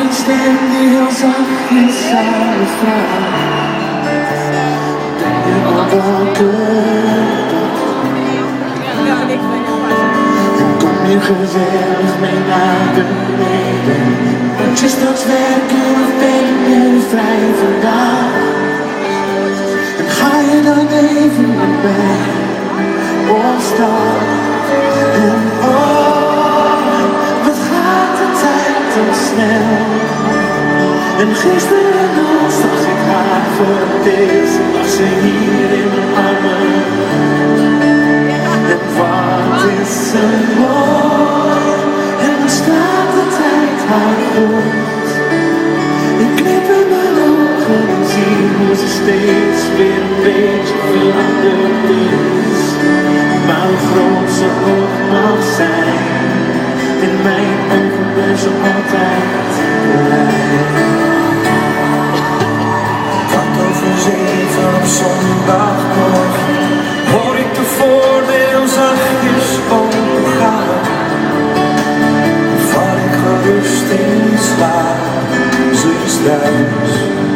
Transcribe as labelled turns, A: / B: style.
A: een stem die heel zachtjes aan me vraagt: ben je al wakker? En kom je gezellig mee naar beneden? Moet je straks werken of ben je vrij vandaag? En ga je dan even met mij op stap? En oh, wat gaat de tijd dan snel? En gisteren nog zag ik haar voor het eerst, lag ze hier in mijn armen. En wat is ze mooi, en dan slaat de tijd haar goed. Ik knip in mijn ogen en zie hoe ze steeds weer een beetje veranderd is. Maar hoe groot ze ook mag zijn, in mijn ogen blijft ze altijd blij. 7:15 op zondagmorgen hoor ik de voordeur zachtjes opengaan. Val ik gerust in slaap, ze is thuis.